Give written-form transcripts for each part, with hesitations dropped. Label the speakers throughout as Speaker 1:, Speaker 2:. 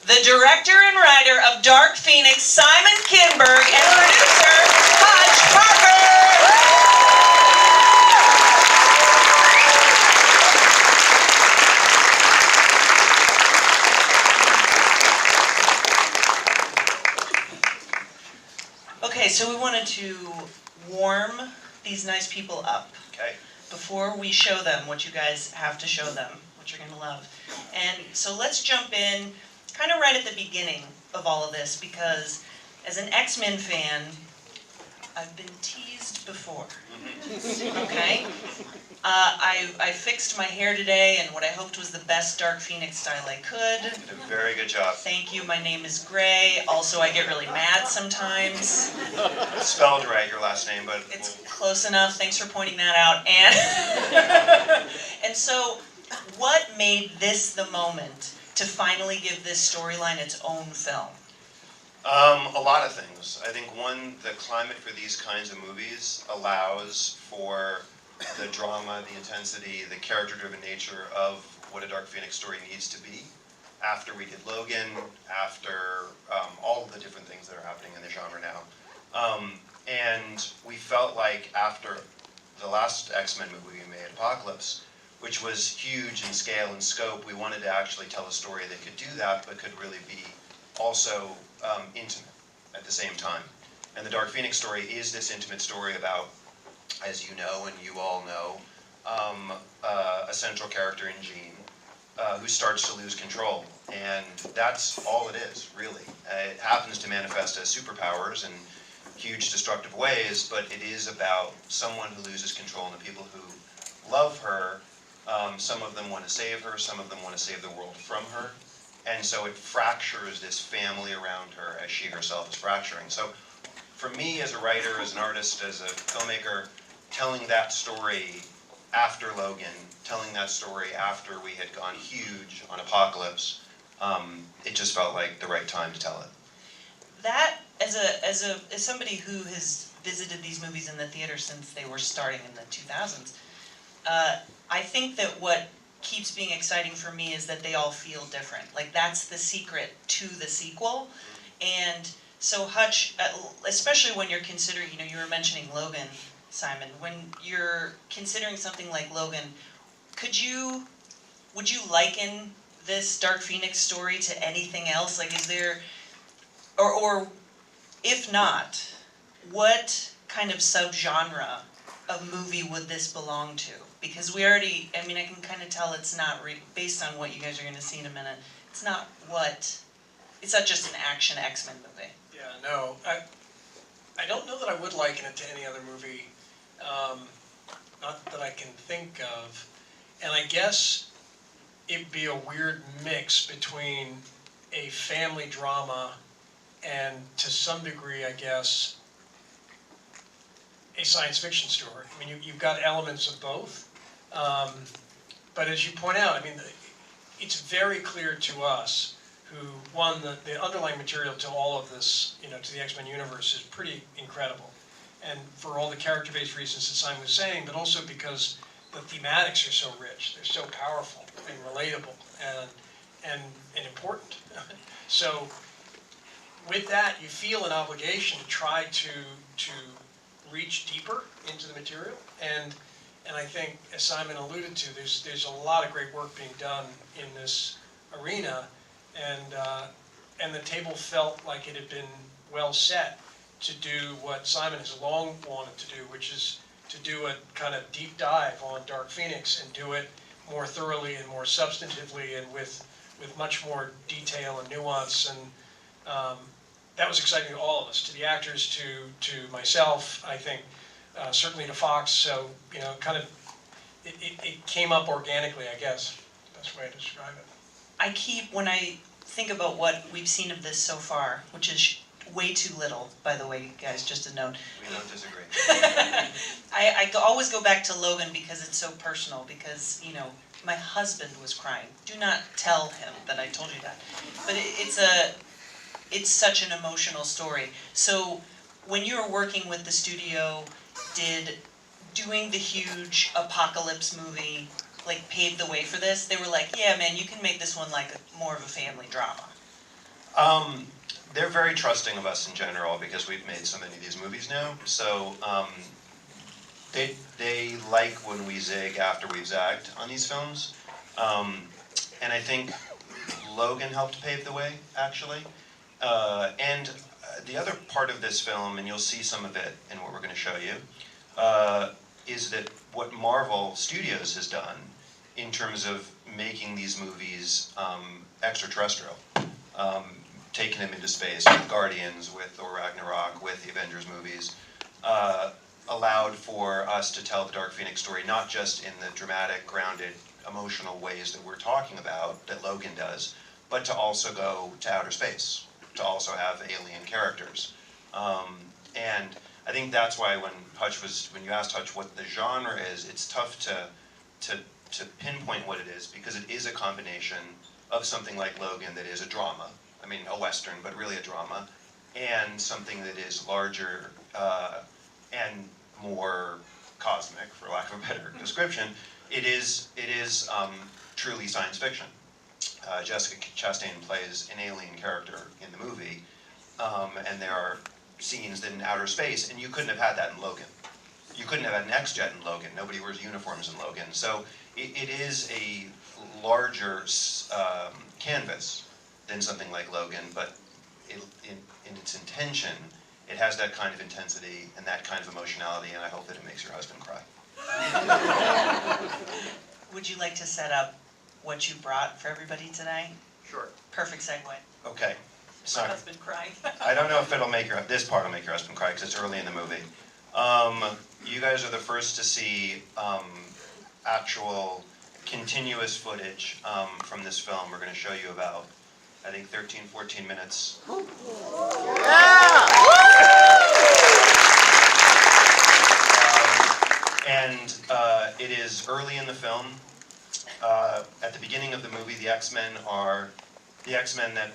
Speaker 1: the director and writer of Dark Phoenix, Simon Kinberg, and producer, Hutch Parker. Okay, so we wanted to warm these nice people up.
Speaker 2: Okay.
Speaker 1: Before we show them what you guys have to show them, what you're going to love. And so let's jump in kind of right at the beginning of all of this, because as an X-Men fan, I've been teased before. Okay? I fixed my hair today in what I hoped was the best Dark Phoenix style I could.
Speaker 2: You did a very good job.
Speaker 1: Thank you. My name is Gray. Also, I get really mad sometimes.
Speaker 2: It's spelled right, your last name, but...
Speaker 1: It's close enough. Thanks for pointing that out. And, and so, what made this the moment to finally give this storyline its own film?
Speaker 2: A lot of things. I think one, the climate for these kinds of movies allows for the drama, the intensity, the character-driven nature of what a Dark Phoenix story needs to be. After we did Logan, after all of the different things that are happening in the genre now. And we felt like after the last X-Men movie we made, Apocalypse, which was huge in scale and scope, we wanted to actually tell a story that could do that, but could really be also intimate at the same time. And the Dark Phoenix story is this intimate story about, as you know and you all know, a central character in Jean who starts to lose control. And that's all it is, really. It happens to manifest as superpowers in huge destructive ways, but it is about someone who loses control and the people who love her. Some of them want to save her, some of them want to save the world from her. And so it fractures this family around her as she herself is fracturing. So for me as a writer, as an artist, as a filmmaker, telling that story after Logan, telling that story after we had gone huge on Apocalypse, it just felt like the right time to tell it.
Speaker 1: That, as somebody who has visited these movies in the theater since they were starting in the 2000s, I think that what keeps being exciting for me is that they all feel different. Like, that's the secret to the sequel. And so Hutch, especially when you're considering, you were mentioning Logan, Simon, when you're considering something like Logan, would you liken this Dark Phoenix story to anything else? Like, is there, or if not, what kind of subgenre of movie would this belong to? Because we already, I mean, I can kind of tell it's not, based on what you guys are going to see in a minute, it's not just an action X-Men movie.
Speaker 3: Yeah, no, I don't know that I would liken it to any other movie, not that I can think of. And I guess it'd be a weird mix between a family drama and, to some degree, I guess, a science fiction story. I mean, you've got elements of both. But as you point out, I mean, it's very clear to us who, one, the underlying material to all of this, to the X-Men universe is pretty incredible. And for all the character-based reasons that Simon was saying, but also because the thematics are so rich, they're so powerful and relatable and important. So with that, you feel an obligation to try to reach deeper into the material. And I think, as Simon alluded to, there's a lot of great work being done in this arena, and the table felt like it had been well set to do what Simon has long wanted to do, which is to do a kind of deep dive on Dark Phoenix and do it more thoroughly and more substantively and with much more detail and nuance. And that was exciting to all of us, to the actors, to myself, I think. Certainly to Fox, so kind of it came up organically, I guess. Best way to describe it.
Speaker 1: When I think about what we've seen of this so far, which is way too little, by the way, guys, just a note.
Speaker 2: We don't disagree.
Speaker 1: I always go back to Logan because it's so personal, because, my husband was crying. Do not tell him that I told you that. But it's such an emotional story. So when you were working with the studio, did doing the huge Apocalypse movie pave the way for this? They were like, yeah, man, you can make this one like more of a family drama.
Speaker 2: They're very trusting of us in general because we've made so many of these movies now. So they like when we zig after we've zagged on these films. And I think Logan helped pave the way, actually. And the other part of this film, and you'll see some of it in what we're going to show you, is that what Marvel Studios has done in terms of making these movies extraterrestrial, taking them into space with Guardians, with Thor Ragnarok, with the Avengers movies, allowed for us to tell the Dark Phoenix story not just in the dramatic, grounded, emotional ways that we're talking about, that Logan does, but to also go to outer space, to also have alien characters. And I think that's why when you asked Hutch what the genre is, it's tough to pinpoint what it is, because it is a combination of something like Logan that is a drama, I mean a Western, but really a drama, and something that is larger and more cosmic, for lack of a better description. It is truly science fiction. Jessica Chastain plays an alien character in the movie, and there are scenes in outer space, and you couldn't have had that in Logan. You couldn't have had an X-Jet in Logan. Nobody wears uniforms in Logan. So it is a larger canvas than something like Logan, but in its intention, it has that kind of intensity and that kind of emotionality, and I hope that it makes your husband cry.
Speaker 1: Would you like to set up what you brought for everybody today?
Speaker 2: Sure.
Speaker 1: Perfect segue.
Speaker 2: Okay.
Speaker 1: My husband crying.
Speaker 2: I don't know if this part will make your husband cry, because it's early in the movie. You guys are the first to see actual continuous footage from this film. We're going to show you about, I think, 13, 14 minutes. And it is early in the film. At the beginning of the movie, the X-Men are the X-Men that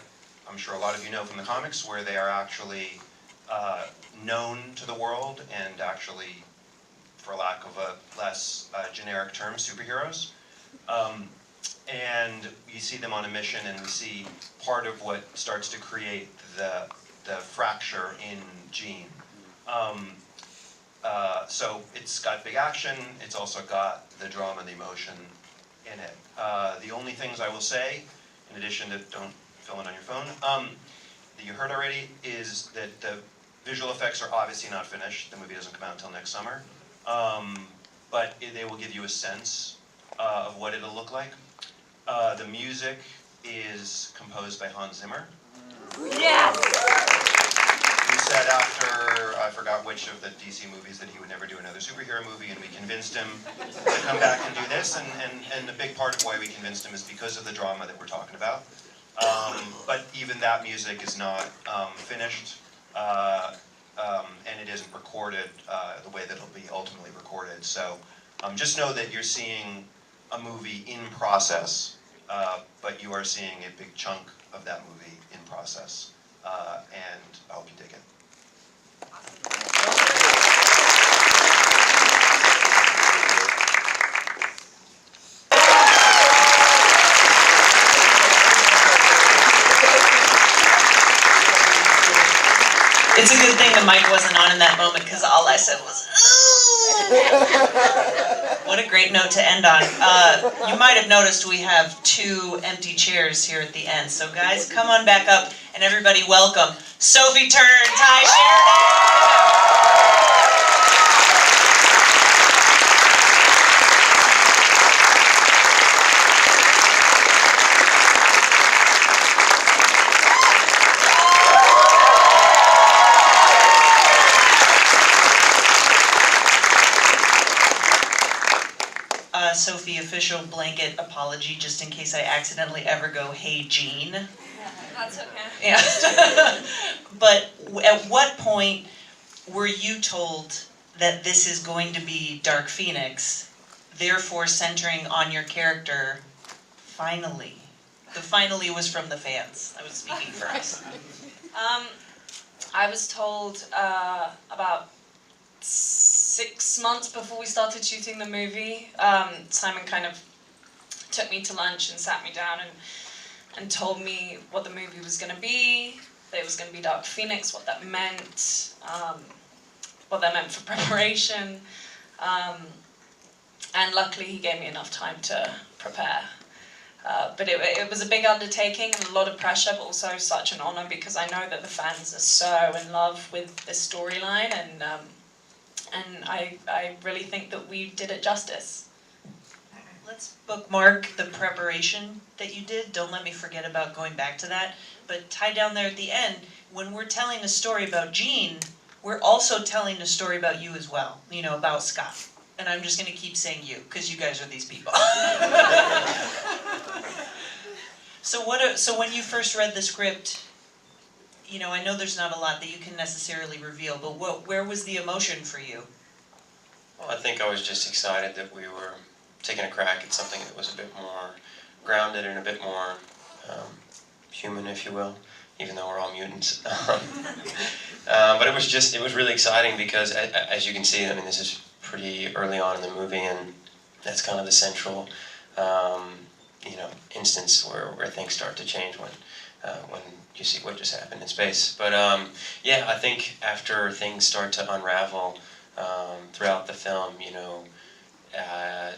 Speaker 2: I'm sure a lot of you know from the comics, where they are actually known to the world and actually, for lack of a less generic term, superheroes. And you see them on a mission, and we see part of what starts to create the fracture in Jean. So it's got big action, it's also got the drama and the emotion in it. The only things I will say, in addition to don't fill in on your phone, that you heard already, is that the visual effects are obviously not finished. The movie doesn't come out until next summer. But they will give you a sense of what it'll look like. The music is composed by Hans Zimmer.
Speaker 4: Yes!
Speaker 2: He said after, I forgot which of the DC movies, that he would never do another superhero movie, and we convinced him to come back and do this, and a big part of why we convinced him is because of the drama that we're talking about. But even that music is not finished, and it isn't recorded the way that it'll be ultimately recorded. So just know that you're seeing a movie in process, but you are seeing a big chunk of that movie in process. And I hope you dig it.
Speaker 1: It's a good thing the mic wasn't on in that moment, because all I said was, ooh! What a great note to end on. You might have noticed we have 2 empty chairs here at the end. So guys, come on back up, and everybody welcome Sophie Turner and Ty Sheridan! Sophie, official blanket apology, just in case I accidentally ever go, hey, Jean.
Speaker 4: That's okay.
Speaker 1: Yeah. But at what point were you told that this is going to be Dark Phoenix, therefore centering on your character, finally? The finally was from the fans. I was speaking for us.
Speaker 4: I was told about 6 months before we started shooting the movie. Simon kind of took me to lunch and sat me down and and told me what the movie was going to be, that it was going to be Dark Phoenix, what that meant, what that meant for preparation. And luckily he gave me enough time to prepare. But it was a big undertaking and a lot of pressure, but also such an honor because I know that the fans are so in love with this storyline, and I really think that we did it justice.
Speaker 1: Let's bookmark the preparation that you did. Don't let me forget about going back to that. But tie down there at the end, when we're telling a story about Jean, we're also telling a story about you as well, you know, about Scott. And I'm just going to keep saying you, because you guys are these people. So when you first read the script, you know, I know there's not a lot that you can necessarily reveal, but where was the emotion for you?
Speaker 5: Well, I think I was just excited that we were taking a crack at something that was a bit more grounded and a bit more human, if you will, even though we're all mutants. But it was really exciting because, as you can see, I mean, this is pretty early on in the movie, and that's kind of the central, you know, instance where things start to change when you see what just happened in space. But yeah, I think after things start to unravel throughout the film, you know,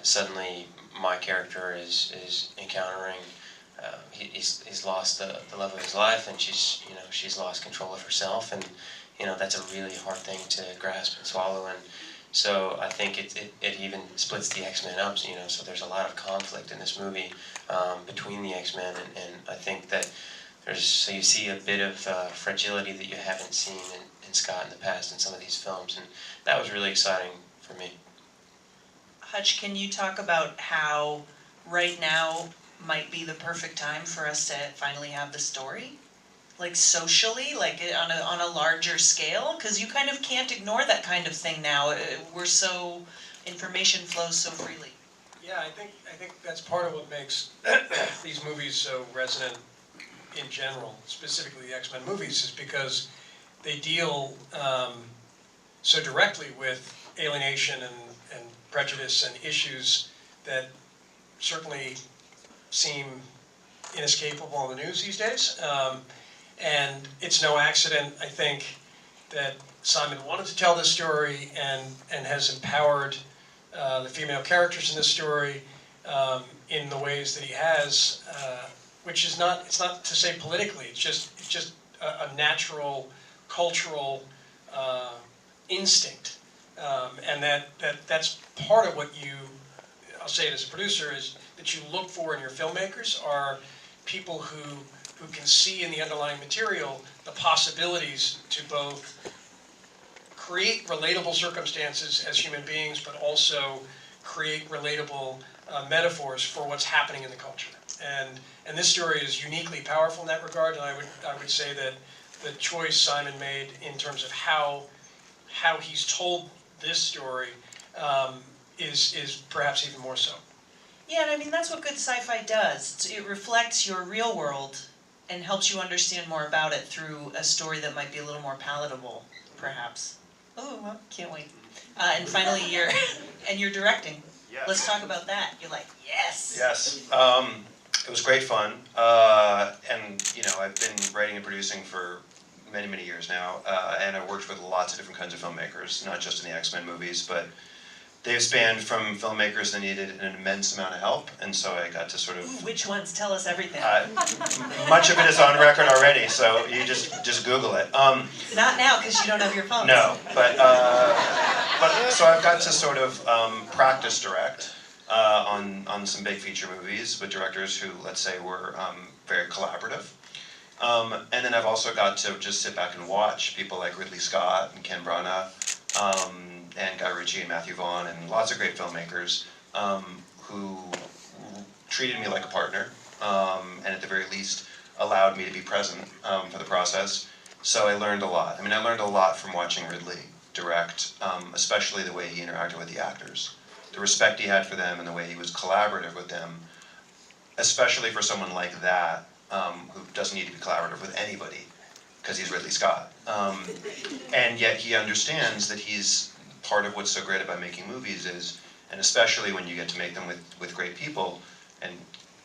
Speaker 5: suddenly my character is encountering. He's lost the love of his life, and she's lost control of herself, and you know that's a really hard thing to grasp and swallow. And so I think it even splits the X-Men up. You know, so there's a lot of conflict in this movie between the X-Men, and I think that so you see a bit of fragility that you haven't seen in Scott in the past in some of these films, and that was really exciting for me.
Speaker 1: Hutch, can you talk about how right now might be the perfect time for us to finally have the story? Like socially, like on a larger scale? Because you kind of can't ignore that kind of thing now. Information flows so freely.
Speaker 3: Yeah, I think that's part of what makes these movies so resonant in general, specifically the X-Men movies, is because they deal so directly with alienation and prejudice and issues that certainly seem inescapable in the news these days. And it's no accident, I think, that Simon wanted to tell this story and has empowered the female characters in this story in the ways that he has, which is not, it's not to say politically, it's just a natural cultural instinct. And that's part of what I'll say it as a producer, is that you look for in your filmmakers are people who can see in the underlying material the possibilities to both create relatable circumstances as human beings, but also create relatable metaphors for what's happening in the culture. And this story is uniquely powerful in that regard, and I would say that the choice Simon made in terms of how he's told this story is perhaps even more so.
Speaker 1: Yeah, and I mean, that's what good sci-fi does. It reflects your real world and helps you understand more about it through a story that might be a little more palatable, perhaps. Oh, well, can't wait. And finally, you're directing.
Speaker 2: Yes.
Speaker 1: Let's talk about that. You're like, yes!
Speaker 2: Yes. It was great fun. And, you know, I've been writing and producing for many, many years now. And I've worked with lots of different kinds of filmmakers, not just in the X-Men movies, but they've spanned from filmmakers that needed an immense amount of help, and so I got to sort of...
Speaker 1: Ooh, which ones? Tell us everything.
Speaker 2: Much of it is on record already, so you just Google it.
Speaker 1: Not now, because you don't have your phone.
Speaker 2: No, but so I've got to sort of practice direct on some big feature movies with directors who, let's say, were very collaborative. And then I've also got to just sit back and watch people like Ridley Scott and Ken Branagh, and Guy Ritchie and Matthew Vaughn and lots of great filmmakers who treated me like a partner, and at the very least allowed me to be present for the process. So I learned a lot. I mean, I learned a lot from watching Ridley direct, especially the way he interacted with the actors, the respect he had for them and the way he was collaborative with them, especially for someone like that, who doesn't need to be collaborative with anybody because he's Ridley Scott. And yet he understands that he's part of what's so great about making movies is, and especially when you get to make them with great people, and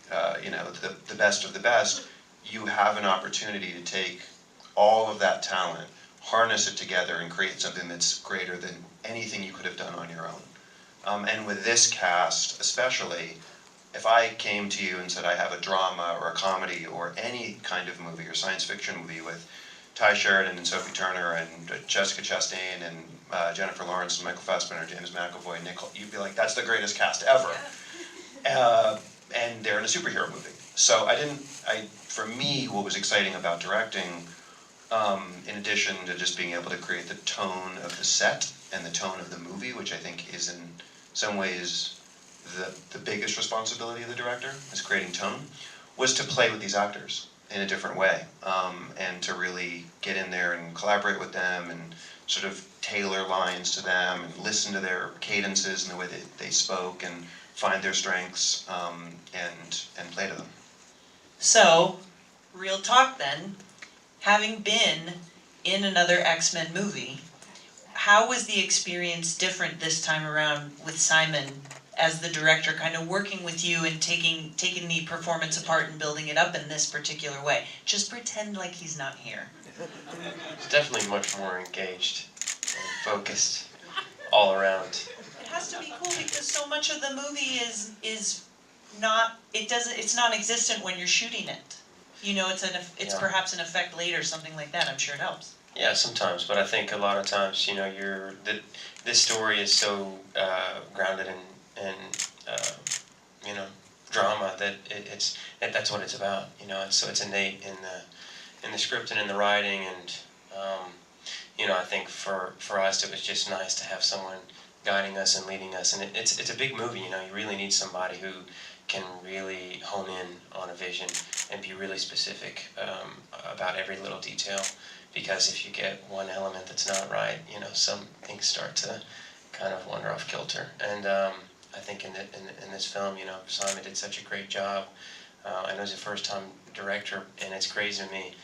Speaker 2: the best of the best, you have an opportunity to take all of that talent, harness it together, and create something that's greater than anything you could have done on your own. And with this cast especially, if I came to you and said I have a drama or a comedy or any kind of movie or science fiction movie with Ty Sheridan and Sophie Turner and Jessica Chastain and Jennifer Lawrence and Michael Fassbender, James McAvoy, and Nick, you'd be like, that's the greatest cast ever. And they're in a superhero movie. So for me, what was exciting about directing, in addition to just being able to create the tone of the set and the tone of the movie, which I think is in some ways the biggest responsibility of the director, is creating tone, was to play with these actors in a different way, and to really get in there and collaborate with them and sort of tailor lines to them and listen to their cadences and the way they spoke and find their strengths, and play to them.
Speaker 1: So, real talk then, having been in another X-Men movie, how was the experience different this time around with Simon as the director, kind of working with you and taking the performance apart and building it up in this particular way? Just pretend like he's not here.
Speaker 5: It's definitely much more engaged and focused all around.
Speaker 1: It has to be cool because so much of the movie is not, it's non-existent when you're shooting it. You know, it's
Speaker 5: Yeah.
Speaker 1: perhaps an effect later, something like that. I'm sure it helps.
Speaker 5: Yeah, sometimes, but I think a lot of times, this story is so grounded in drama that that's what it's about. So it's innate in the script and in the writing, and I think for us it was just nice to have someone guiding us and leading us, and it's a big movie. You really need somebody who can really hone in on a vision and be really specific about every little detail. Because if you get one element that's not right, some things start to kind of wander off kilter. And I think in this film, Simon did such a great job. I know he's a first-time director, and it's crazy to me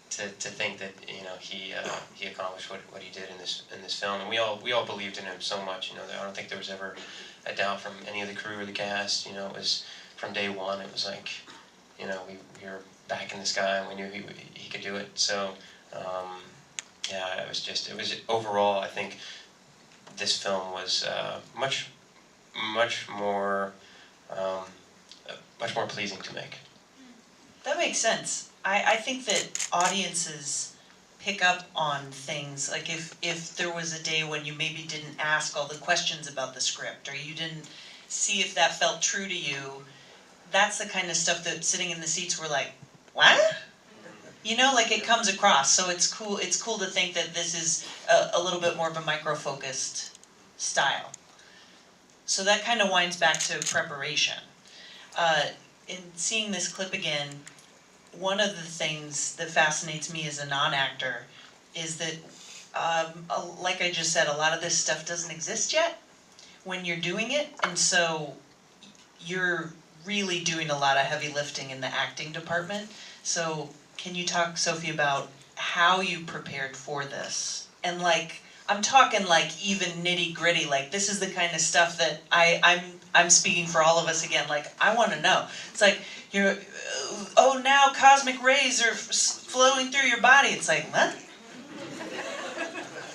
Speaker 5: to think that he accomplished what he did in this film. And we all believed in him so much. I don't think there was ever a doubt from any of the crew or the cast. It was from day one. It was like, we were backing this guy, and we knew he could do it. So. It was overall, I think this film was much more pleasing to make.
Speaker 1: That makes sense. I think that audiences pick up on things, like if there was a day when you maybe didn't ask all the questions about the script, or you didn't see if that felt true to you, that's the kind of stuff that sitting in the seats we're like, what? It comes across, so it's cool to think that this is a little bit more of a micro-focused style. So that kind of winds back to preparation. In seeing this clip again, one of the things that fascinates me as a non-actor is that, like I just said, a lot of this stuff doesn't exist yet when you're doing it, and so you're really doing a lot of heavy lifting in the acting department. So can you talk, Sophie, about how you prepared for this? And I'm talking even nitty gritty, this is the kind of stuff that I'm speaking for all of us again, I want to know. It's you're, oh, now cosmic rays are flowing through your body. It's what?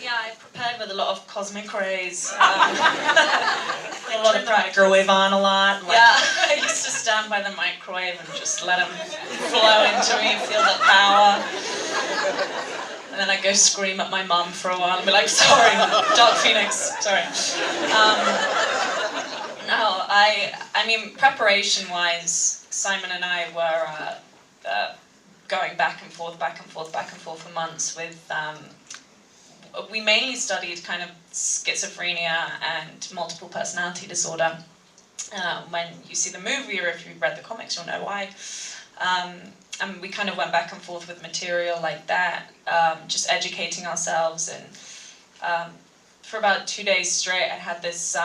Speaker 4: Yeah, I prepared with a lot of cosmic rays.
Speaker 1: A lot of microwave on a lot.
Speaker 4: Yeah, I used to stand by the microwave and just let them flow into me, feel the power. And then I'd go scream at my mum for a while and be like, sorry, Dark Phoenix, sorry. No, I mean, preparation-wise, Simon and I were going back and forth for months with, we mainly studied kind of schizophrenia and multiple personality disorder. When you see the movie, or if you've read the comics, you'll know why. And we kind of went back and forth with material like that, just educating ourselves. And for about 2 days straight, I had this,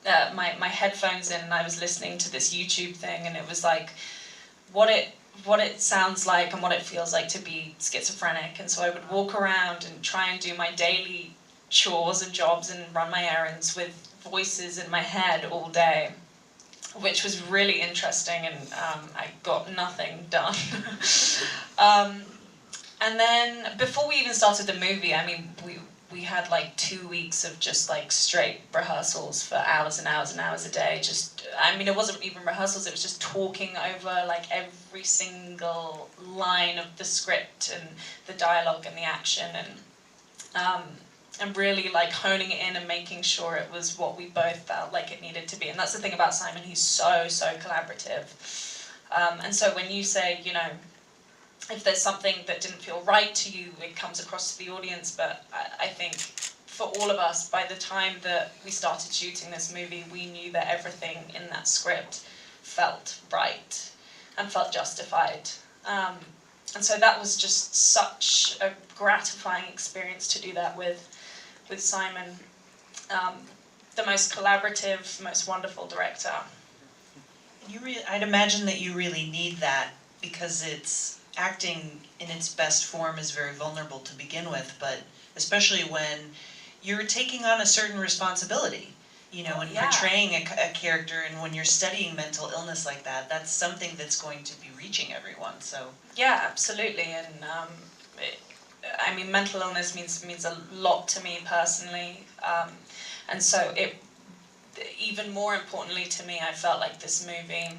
Speaker 4: my headphones in, and I was listening to this YouTube thing, and it was what it sounds like and what it feels like to be schizophrenic. And so I would walk around and try and do my daily chores and jobs and run my errands with voices in my head all day. which was really interesting, and I got nothing done. And then before we even started the movie, I mean, we had like 2 weeks of just like straight rehearsals for hours and hours and hours a day. Just, I mean, it wasn't even rehearsals, it was just talking over like every single line of the script and the dialogue and the action, and really like honing it in and making sure it was what we both felt like it needed to be. And that's the thing about Simon, he's so collaborative. And so when you say, you know, if there's something that didn't feel right to you, it comes across to the audience. But I think for all of us, by the time that we started shooting this movie, we knew that everything in that script felt right and felt justified. And so that was just such a gratifying experience to do that with Simon, the most collaborative, most wonderful director.
Speaker 1: I'd imagine that you really need that, because acting in its best form is very vulnerable to begin with, but especially when you're taking on a certain responsibility, you know, and portraying a character, and when you're studying mental illness like that, that's something that's going to be reaching everyone. So
Speaker 4: yeah, absolutely. And I mean, mental illness means a lot to me personally, and so even more importantly to me, I felt like this movie,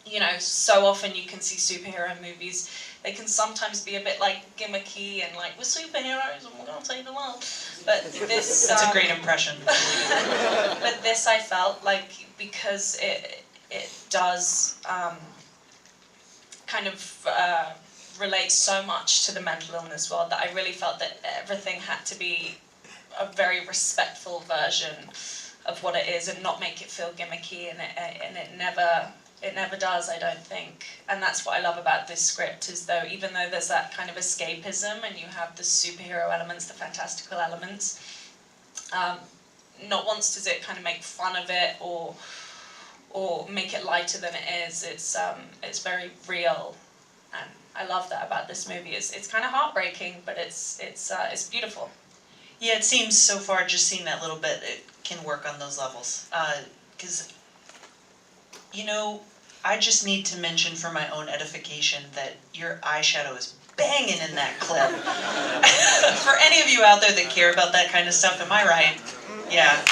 Speaker 4: you know, so often you can see superhero movies, they can sometimes be a bit like gimmicky and like, we're superheroes and we're gonna save the world. But this
Speaker 1: that's a great impression.
Speaker 4: but this, I felt like, because it does kind of relate so much to the mental illness world, that I really felt that everything had to be a very respectful version of what it is, and not make it feel gimmicky, and it never does, I don't think. And that's what I love about this script, is though, even though there's that kind of escapism and you have the superhero elements, the fantastical elements, not once does it kind of make fun of it or make it lighter than it is. It's very real, and I love that about this movie. It's kind of heartbreaking, but it's beautiful.
Speaker 1: Yeah, it seems so far, just seeing that little bit, it can work on those levels. Because, you know, I just need to mention for my own edification that your eyeshadow is banging in that clip. For any of you out there that care about that kind of stuff, am I right? Yeah.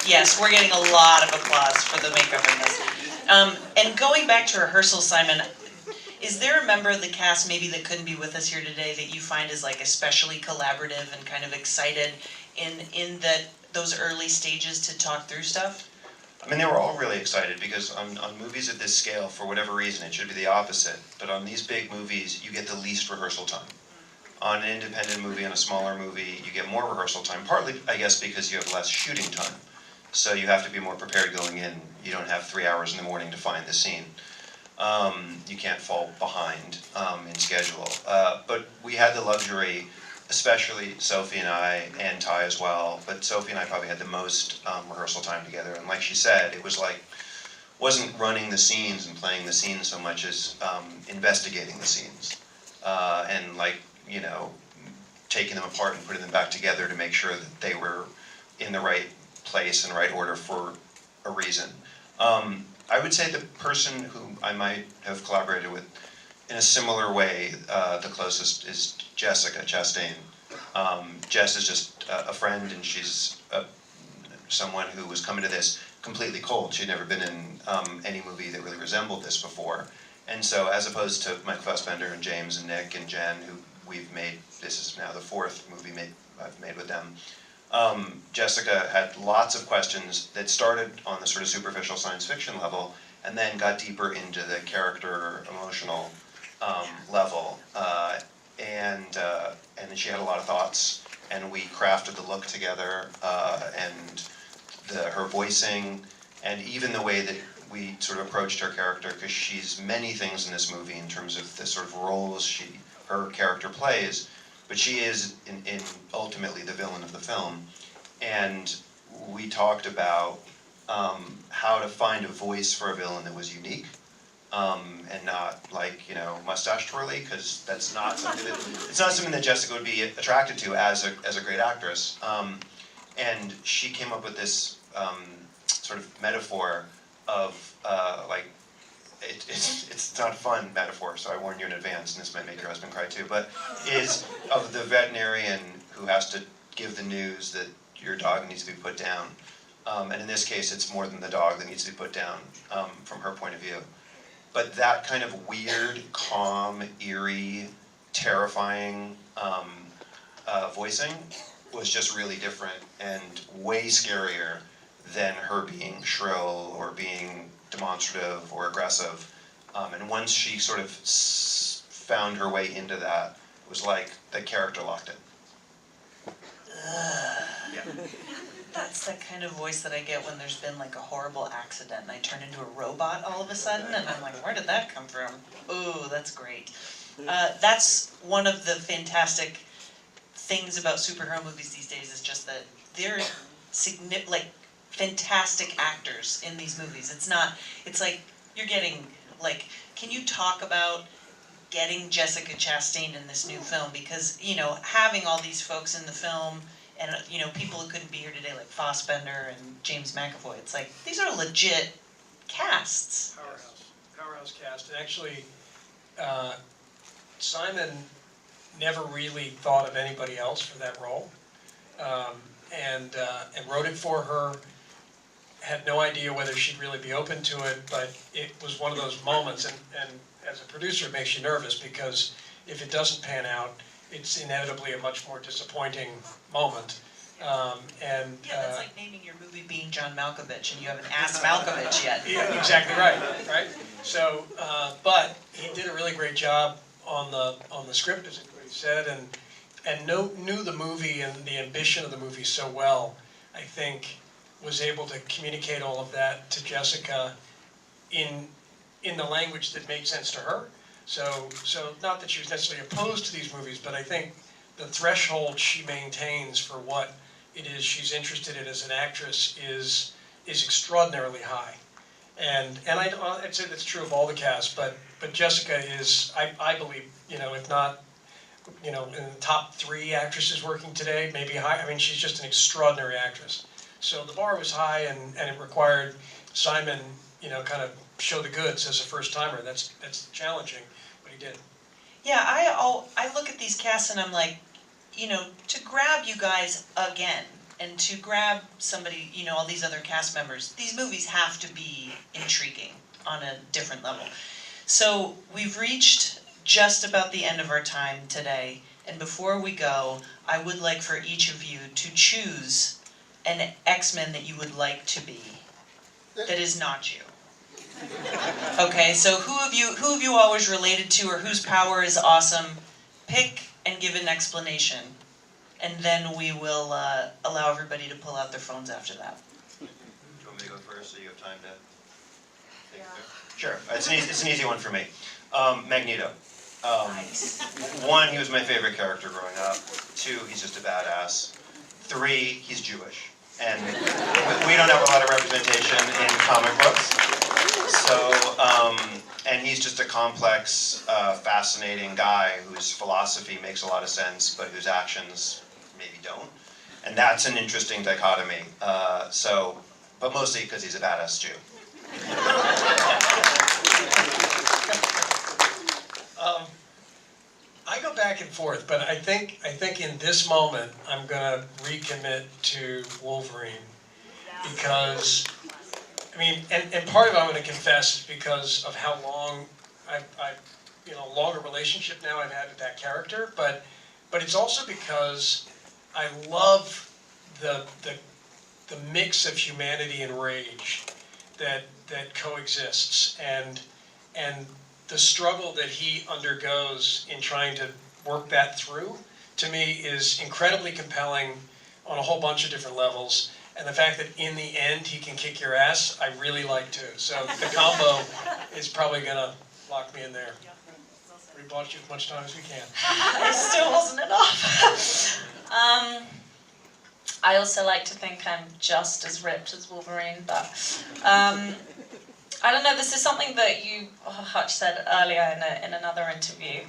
Speaker 1: Yes, we're getting a lot of applause for the makeup in this. And going back to rehearsal, Simon, is there a member of the cast maybe that couldn't be with us here today that you find is like especially collaborative and kind of excited in those early stages to talk through stuff?
Speaker 2: I mean, they were all really excited, because on movies of this scale, for whatever reason, it should be the opposite. But on these big movies, you get the least rehearsal time. On an independent movie, on a smaller movie, you get more rehearsal time, partly, I guess, because you have less shooting time. So you have to be more prepared going in. You don't have 3 hours in the morning to find the scene. You can't fall behind in schedule. But we had the luxury, especially Sophie and I, and Ty as well, but Sophie and I probably had the most rehearsal time together. And like she said, it was like, wasn't running the scenes and playing the scenes so much as investigating the scenes. And like, you know, taking them apart and putting them back together to make sure that they were in the right place and right order for a reason. I would say the person who I might have collaborated with in a similar way, the closest is Jessica Chastain. Jess is just a friend, and she's someone who was coming to this completely cold. She'd never been in any movie that really resembled this before. And so, as opposed to Mike Fassbender and James and Nick and Jen, who we've made, this is now the 4th movie I've made with them, Jessica had lots of questions that started on the sort of superficial science fiction level, and then got deeper into the character emotional level. And she had a lot of thoughts, and we crafted the look together, and her voicing, and even the way that we sort of approached her character, because she's many things in this movie in terms of the sort of roles her character plays, but she is in ultimately the villain of the film. And we talked about how to find a voice for a villain that was unique, and not like, you know, mustache twirly, because that's not something that Jessica would be attracted to as a great actress. And she came up with this sort of metaphor of like, it's not a fun metaphor, so I warn you in advance, and this might make your husband cry too, but is of the veterinarian who has to give the news that your dog needs to be put down. And in this case, it's more than the dog that needs to be put down, from her point of view. But that kind of weird, calm, eerie, terrifying voicing was just really different and way scarier than her being shrill or being demonstrative or aggressive. And once she sort of found her way into that, it was like the character locked in.
Speaker 1: Yeah. That's the kind of voice that I get when there's been like a horrible accident and I turn into a robot all of a sudden, and I'm like, where did that come from? Ooh, that's great. That's one of the fantastic things about superhero movies these days, is just that they're fantastic actors in these movies. It's like, you're getting, like, can you talk about getting Jessica Chastain in this new film? Because, having all these folks in the film, and, people who couldn't be here today, like Fassbender and James McAvoy, it's like, these are legit casts.
Speaker 3: Powerhouse cast. And actually, Simon never really thought of anybody else for that role, and wrote it for her. Had no idea whether she'd really be open to it, but it was one of those moments, and as a producer it makes you nervous, because if it doesn't pan out, it's inevitably a much more disappointing moment.
Speaker 1: That's like naming your movie Being John Malkovich, and you haven't asked Malkovich yet.
Speaker 3: Yeah, exactly right? So, but he did a really great job on the script, as everybody said, and knew the movie and the ambition of the movie so well. I think was able to communicate all of that to Jessica in the language that made sense to her. So not that she was necessarily opposed to these movies, but I think the threshold she maintains for what it is she's interested in as an actress is extraordinarily high. And I'd say that's true of all the cast, but Jessica is, I believe, if not, in the top 3 actresses working today, maybe high. I mean, she's just an extraordinary actress. So the bar was high, and it required Simon, kind of show the goods as a first timer. That's challenging, but he did.
Speaker 1: Yeah, I look at these casts and I'm like, to grab you guys again, and to grab somebody, all these other cast members, these movies have to be intriguing on a different level. So we've reached just about the end of our time today, and before we go, I would like for each of you to choose an X-Men that you would like to be, that is not you. Okay, so who have you always related to, or whose power is awesome? Pick and give an explanation, and then we will allow everybody to pull out their phones after that.
Speaker 2: Do you want me to go first, so you have time to think of it? Sure, it's an easy one for me. Magneto.
Speaker 1: Nice.
Speaker 2: 1, he was my favorite character growing up. 2, he's just a badass. 3, he's Jewish. And we don't have a lot of representation in comic books. So, and he's just a complex, fascinating guy whose philosophy makes a lot of sense, but whose actions maybe don't. And that's an interesting dichotomy. But mostly because he's a badass Jew.
Speaker 3: I go back and forth, but I think in this moment I'm gonna recommit to Wolverine, because and part of it I'm gonna confess is because of how long longer relationship now I've had with that character, but it's also because I love the mix of humanity and rage that coexists, and the struggle that he undergoes in trying to work that through, to me, is incredibly compelling on a whole bunch of different levels. And the fact that in the end he can kick your ass, I really like too. So the combo is probably gonna lock me in there. We bought you as much time as we can.
Speaker 4: It still wasn't enough. I also like to think I'm just as ripped as Wolverine, but I don't know, this is something that Hutch said earlier in another interview,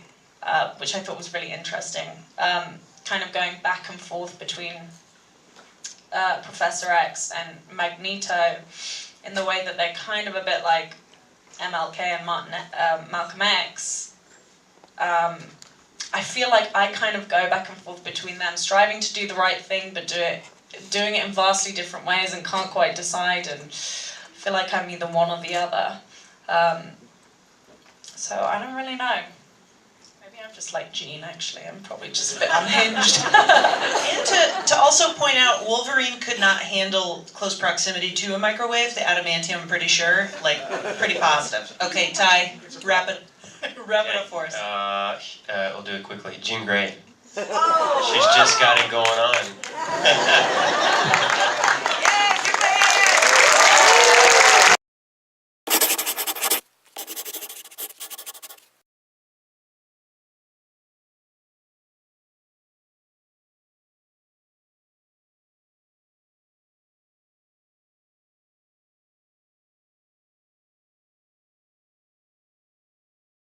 Speaker 4: which I thought was really interesting, kind of going back and forth between Professor X and Magneto. in the way that they're kind of a bit like MLK and Malcolm X, I feel like I kind of go back and forth between them, striving to do the right thing, but doing it in vastly different ways and can't quite decide, and feel like I'm either one or the other. So I don't really know. Maybe I'm just like Jean, actually. I'm probably just a bit unhinged.
Speaker 1: And to also point out, Wolverine could not handle close proximity to a microwave, the adamantium, I'm pretty sure, like, pretty positive. Okay, Ty, wrap it up for us.
Speaker 5: We'll do it quickly. Jean Grey. She's just got it going on.